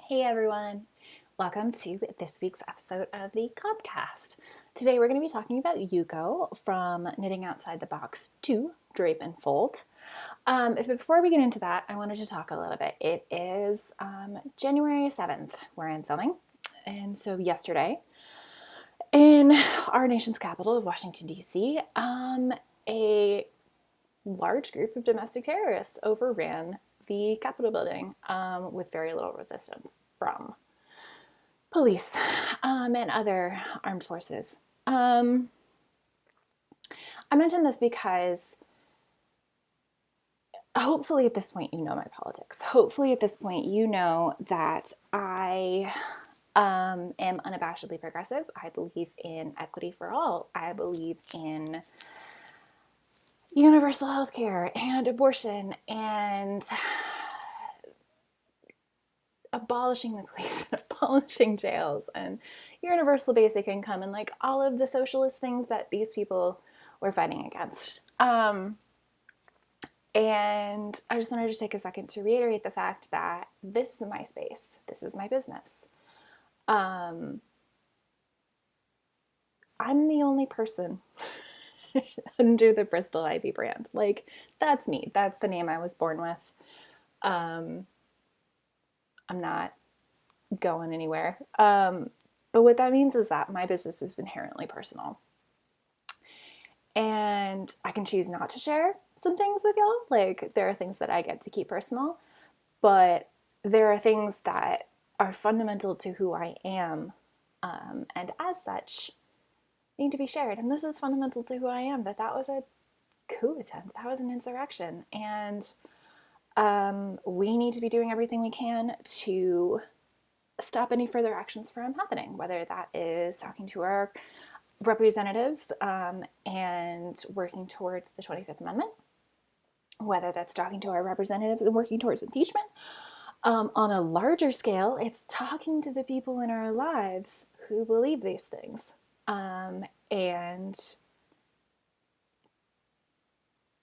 Hey everyone, welcome to this week's episode of the KOBCast. Today we're going to be talking about Yuko from Knitting Outside the Box to Drape and Fold. Before we get into that, I wanted to talk a little bit. It is January 7th where I'm filming, and so yesterday in our nation's capital of Washington, D.C., a large group of domestic terrorists overran the Capitol building with very little resistance from police and other armed forces. I mention this because hopefully at this point you know my politics. Hopefully at this point you know that I am unabashedly progressive. I believe in equity for all. I believe in universal health care and abortion and abolishing the police and abolishing jails and universal basic income and like all of the socialist things that these people were fighting against. And I just wanted to take a second to reiterate the fact that this is my space. This is my business. I'm the only person under the Bristol Ivy brand. Like, that's me. That's the name I was born with. I'm not going anywhere. But what that means is that my business is inherently personal. And I can choose not to share some things with y'all. Like, there are things that I get to keep personal, but there are things that are fundamental to who I am, and as such, need to be shared. And this is fundamental to who I am, that was a coup attempt. That was an insurrection. And we need to be doing everything we can to stop any further actions from happening, whether that is talking to our representatives and working towards the 25th Amendment, whether that's talking to our representatives and working towards impeachment. On a larger scale, it's talking to the people in our lives who believe these things and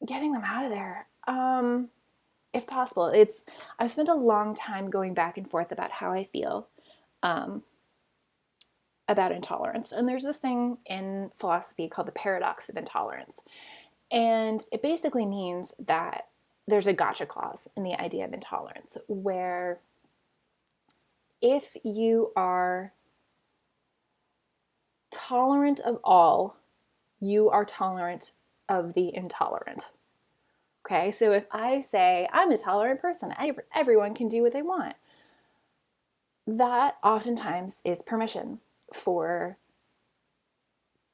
getting them out of there. If possible. I've spent a long time going back and forth about how I feel about intolerance. And there's this thing in philosophy called the paradox of intolerance. And it basically means that there's a gotcha clause in the idea of intolerance, where if you are tolerant of all, you are tolerant of the intolerant. Okay, so if I say I'm a tolerant person, everyone can do what they want, that oftentimes is permission for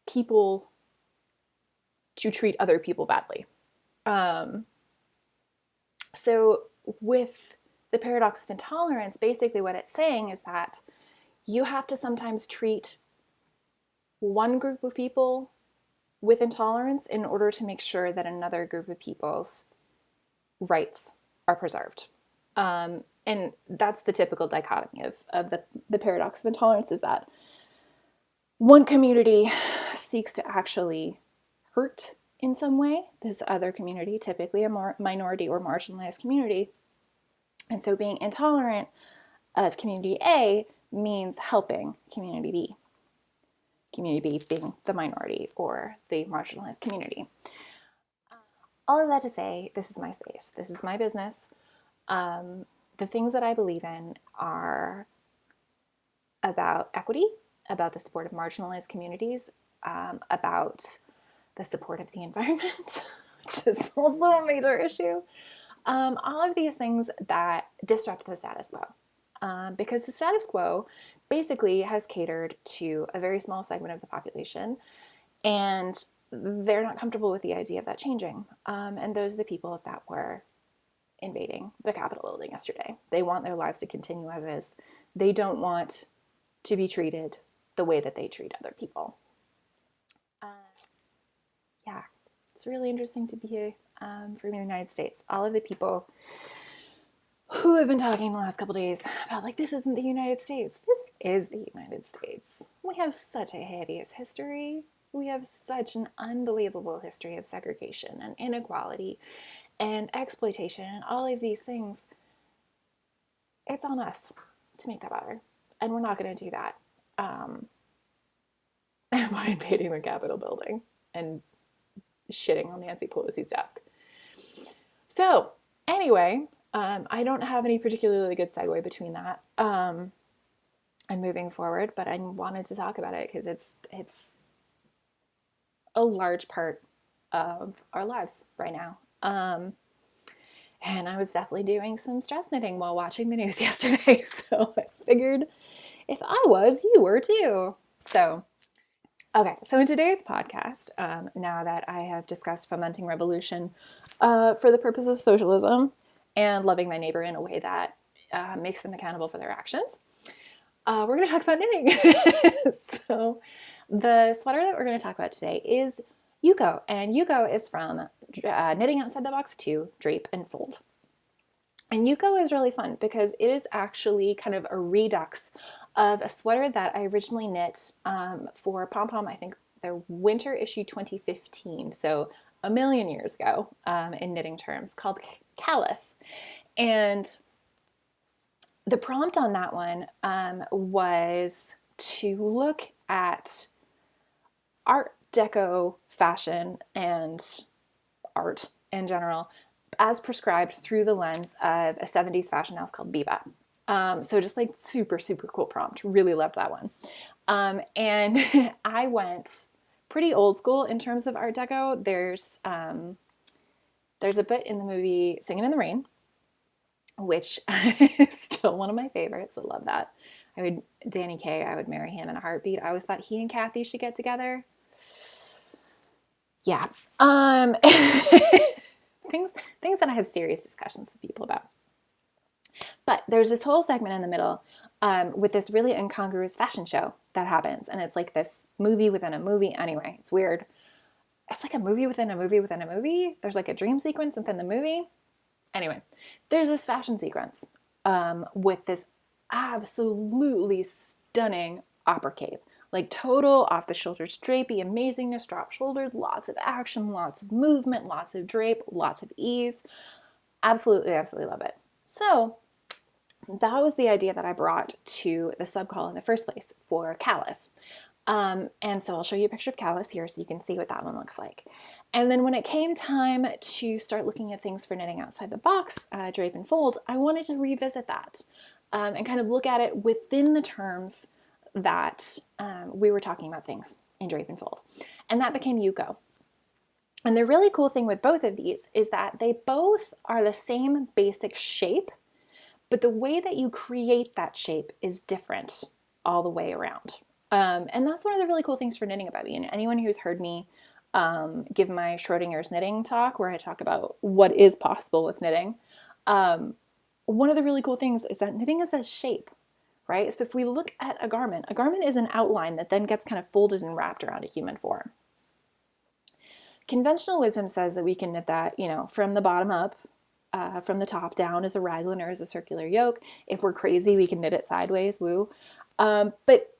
people to treat other people badly. So with the paradox of intolerance, basically what it's saying is that you have to sometimes treat one group of people with intolerance in order to make sure that another group of people's rights are preserved. And that's the typical dichotomy of the paradox of intolerance, is that one community seeks to actually hurt in some way this other community, typically a more minority or marginalized community. And so being intolerant of community A means helping community B. Community B being the minority or the marginalized community. All of that to say, this is my space. This is my business. The things that I believe in are about equity, about the support of marginalized communities, about the support of the environment, which is also a major issue. All of these things that disrupt the status quo. Because the status quo basically has catered to a very small segment of the population, and they're not comfortable with the idea of that changing. And those are the people that were invading the Capitol building yesterday. They want their lives to continue as is. They don't want to be treated the way that they treat other people. Yeah, it's really interesting to be here from the United States. All of the people who have been talking the last couple days about, like, this isn't the United States. This is the United States. We have such a hideous history. We have such an unbelievable history of segregation and inequality and exploitation and all of these things. It's on us. to make that better. And we're not going to do that by invading the Capitol building and shitting on Nancy Pelosi's desk. So anyway, I don't have any particularly good segue between that and moving forward, but I wanted to talk about it because it's a large part of our lives right now. And I was definitely doing some stress knitting while watching the news yesterday, so I figured if I was, you were too. So, okay, so in today's podcast, now that I have discussed fomenting revolution for the purpose of socialism and loving thy neighbor in a way that makes them accountable for their actions, we're going to talk about knitting. So the sweater that we're going to talk about today is Yuko, and Yuko is from Knitting Outside the Box 2, Drape and Fold. And Yuko is really fun because it is actually kind of a redux of a sweater that I originally knit for Pom Pom, I think their winter issue 2015, so a million years ago in knitting terms, called Callus. And the prompt on that one was to look at Art Deco fashion and art in general as prescribed through the lens of a 70s fashion house called Biba. So just like super, super cool prompt. Really loved that one. And I went pretty old school in terms of Art Deco. There's a bit in the movie Singing in the Rain, which is still one of my favorites. I love that. Danny Kaye, I would marry him in a heartbeat. I always thought he and Kathy should get together. Yeah. Things that I have serious discussions with people about. But there's this whole segment in the middle with this really incongruous fashion show that happens. And it's like this movie within a movie. Anyway, it's weird. It's like a movie within a movie within a movie. There's like a dream sequence within the movie. Anyway, there's this fashion sequence with this absolutely stunning opera cape. Like total off the shoulders drapey, amazingness, drop shoulders, lots of action, lots of movement, lots of drape, lots of ease. Absolutely, absolutely love it. So that was the idea that I brought to the subcall in the first place for Callus. And so I'll show you a picture of Callus here so you can see what that one looks like. And then when it came time to start looking at things for knitting outside the box, Drape and Fold, I wanted to revisit that and kind of look at it within the terms that we were talking about things in Drape and Fold. And that became Yuko. And the really cool thing with both of these is that they both are the same basic shape, but the way that you create that shape is different all the way around. And that's one of the really cool things for knitting about me. And anyone who's heard me give my Schrodinger's knitting talk, where I talk about what is possible with knitting, one of the really cool things is that knitting is a shape, right? So if we look at a garment is an outline that then gets kind of folded and wrapped around a human form. Conventional wisdom says that we can knit that, from the bottom up, from the top down as a raglan or as a circular yoke. If we're crazy, we can knit it sideways, woo. But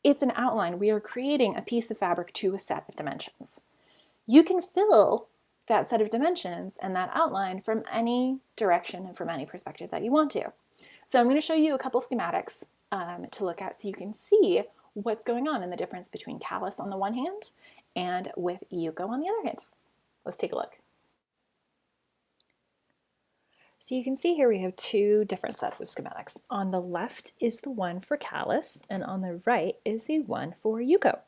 it's an outline. We are creating a piece of fabric to a set of dimensions. You can fill that set of dimensions and that outline from any direction and from any perspective that you want to. So I'm going to show you a couple schematics to look at so you can see what's going on in the difference between Callus on the one hand and with Yuko on the other hand. Let's take a look. So you can see here we have two different sets of schematics. On the left is the one for Callus, and on the right is the one for Yuko.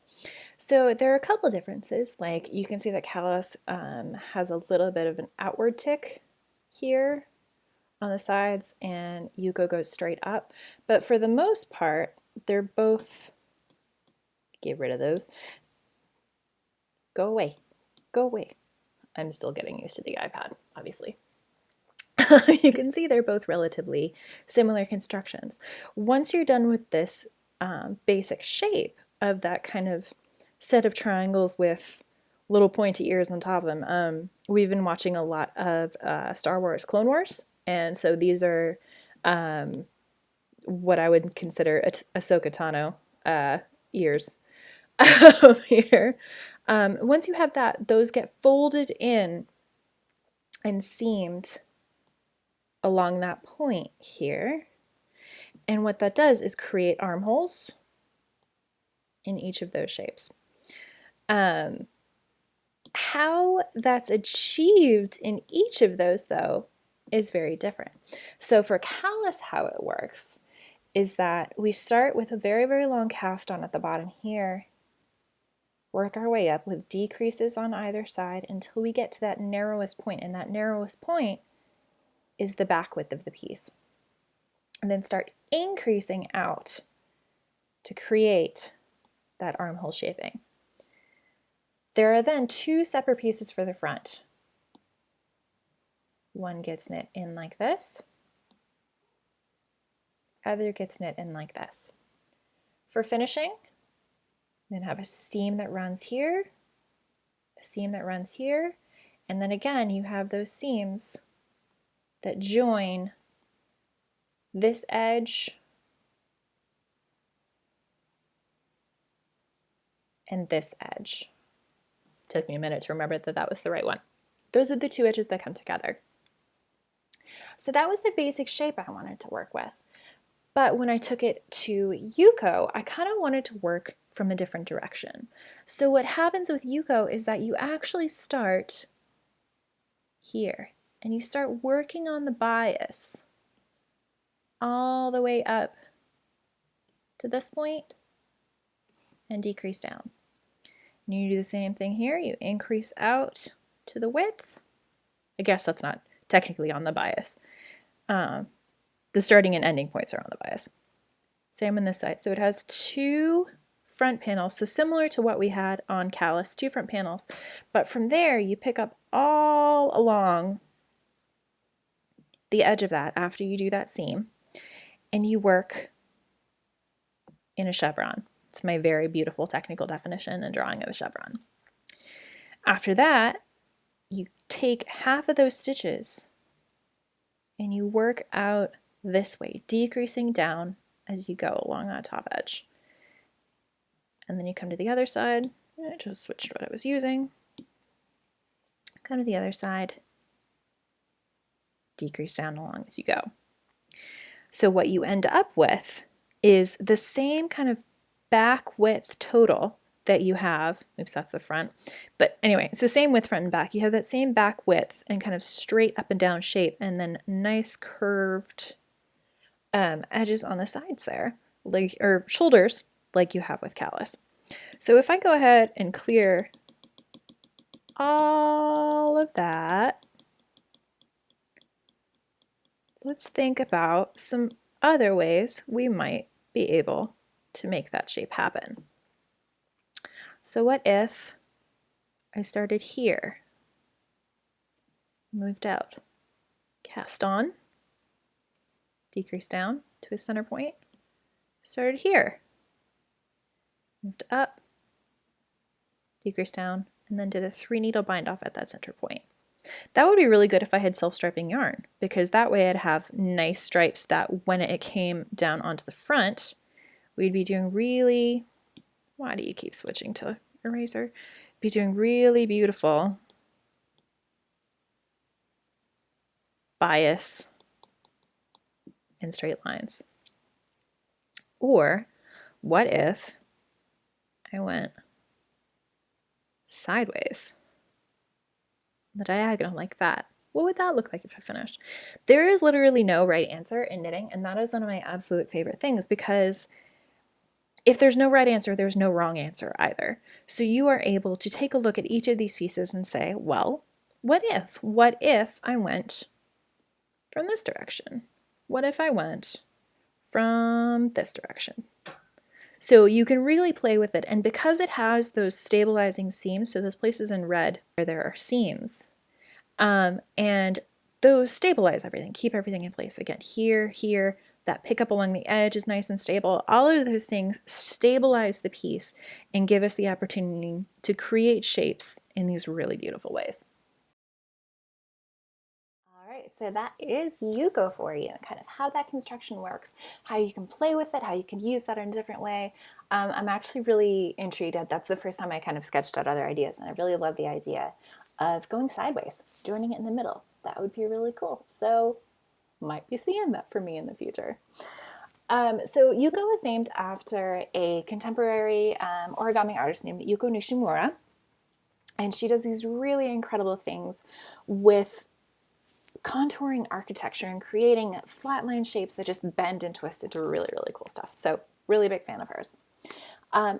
So there are a couple differences, like you can see that Callus has a little bit of an outward tick here on the sides, and Yuko goes straight up. But for the most part, they're both, get rid of those, go away, go away. I'm still getting used to the iPad, obviously. You can see they're both relatively similar constructions. Once you're done with this basic shape of that kind of set of triangles with little pointy ears on top of them, we've been watching a lot of Star Wars Clone Wars, and so these are what I would consider Ahsoka Tano ears here. Once you have that, those get folded in and seamed along that point here, And what that does is create armholes in each of those shapes. How that's achieved in each of those, though, is very different. So for callus, how it works is that we start with a very, very long cast on at the bottom here, work our way up with decreases on either side until we get to that narrowest point, and that narrowest point is the back width of the piece. And then start increasing out to create that armhole shaping. There are then two separate pieces for the front. One gets knit in like this, other gets knit in like this. For finishing, I'm going to have a seam that runs here, a seam that runs here, and then again you have those seams that join this edge and this edge. Took me a minute to remember that that was the right one. Those are the two edges that come together. So that was the basic shape I wanted to work with. But when I took it to Yuko, I kind of wanted to work from a different direction. So what happens with Yuko is that you actually start here and you start working on the bias all the way up to this point and decrease down. And you do the same thing here. You increase out to the width. I guess that's not technically on the bias. The starting and ending points are on the bias. Same on this side. So it has two front panels, so similar to what we had on callus, two front panels. But from there, you pick up all along the edge of that after you do that seam, and you work in a chevron. It's my very beautiful technical definition and drawing of a chevron. After that, you take half of those stitches and you work out this way, decreasing down as you go along that top edge. And then you come to the other side. I just switched what I was using. Come to the other side, decrease down along as you go. So what you end up with is the same kind of back width total that you have. Oops, that's the front. But anyway, it's the same width front and back. You have that same back width and kind of straight up and down shape, and then nice curved edges on the sides there, like, or shoulders, like you have with callus. So if I go ahead and clear all of that, let's think about some other ways we might be able to make that shape happen. So what if I started here, moved out, cast on, decrease down to a center point, started here, moved up, decrease down, and then did a 3 needle bind off at that center point. That would be really good if I had self-striping yarn, because that way I'd have nice stripes that when it came down onto the front, we'd be doing really, why do you keep switching to eraser? Be doing really beautiful bias and straight lines. Or what if I went sideways, the diagonal like that? What would that look like if I finished? There is literally no right answer in knitting, and that is one of my absolute favorite things, because if there's no right answer, there's no wrong answer either. So you are able to take a look at each of these pieces and say, well, what if? What if I went from this direction? What if I went from this direction? So you can really play with it, and because it has those stabilizing seams, so those places in red where there are seams, and those stabilize everything, keep everything in place. Again, here, that pickup along the edge is nice and stable. All of those things stabilize the piece and give us the opportunity to create shapes in these really beautiful ways. All right, so that is Yuko for you, kind of how that construction works, how you can play with it, how you can use that in a different way. I'm actually really intrigued. That's the first time I kind of sketched out other ideas, and I really love the idea of going sideways, joining it in the middle. That would be really cool. So might be seeing that for me in the future. So Yuko was named after a contemporary origami artist named Yuko Nishimura. And she does these really incredible things with contouring architecture and creating flatline shapes that just bend and twist into really, really cool stuff. So really big fan of hers.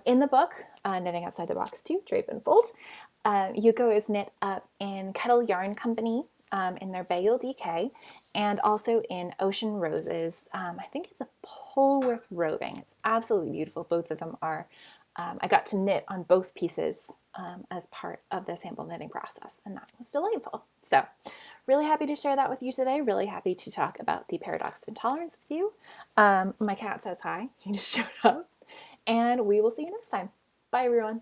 In the book, Knitting Outside the Box 2, Drape and Fold, Yuko is knit up in Kettle Yarn Company in their Beyul DK, and also in Ocean Roses. I think it's a Polwarth Roving. It's absolutely beautiful. Both of them are. I got to knit on both pieces as part of the sample knitting process, and that was delightful. So really happy to share that with you today. Really happy to talk about the paradox of intolerance with you. My cat says hi. He just showed up. And we will see you next time. Bye, everyone.